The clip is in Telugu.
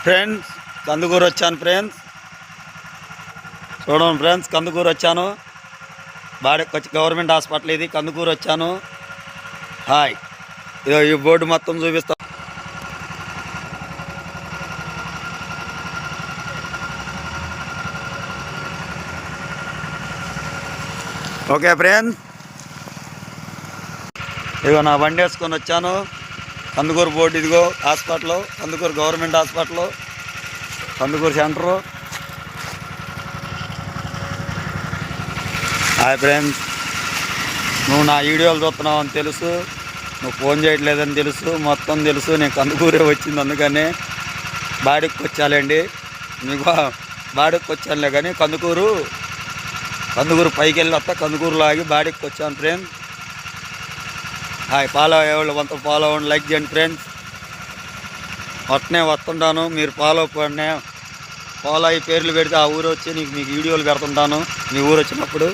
ఫ్రెండ్స్ కందుకూరు వచ్చాను ఫ్రెండ్స్, చూడండి ఫ్రెండ్స్, కందుకూరు వచ్చాను. గవర్నమెంట్ హాస్పిటల్ ఇది, కందుకూరు వచ్చాను. హాయ్, ఇదో ఈ బోర్డు మొత్తం చూపిస్తా. ఓకే ఫ్రెండ్స్, ఇదిగో నా బండి వేసుకొని వచ్చాను. కందుకూరు బోర్డు ఇదిగో, hospital, Kandukur government hospital, Kandukur centre. Hi friends, నువ్వు నా వీడియోలు చూస్తున్నావు అని తెలుసు, నువ్వు ఫోన్ చేయట్లేదని తెలుసు, మొత్తం తెలుసు. నేను కందుకూరే వచ్చింది, అందుకనే బాడీకి వచ్చాలండి. మీకు బాడీకి వచ్చానులే కానీ కందుకూరు పైకి వెళ్ళి వస్తా. కందుకూరులో ఆగి బాడీకి వచ్చాను ఫ్రెండ్స్. హాయ్, ఫాలో అయ్యేవాళ్ళు వంత ఫాలో అవ్వండి, లైక్ చేయండి ఫ్రెండ్స్. అట్నే వస్తుంటాను, మీరు ఫాలో అయ్యి పేర్లు పెడితే ఆ ఊరు వచ్చి మీకు వీడియోలు పెడుతుంటాను మీ ఊరు వచ్చినప్పుడు.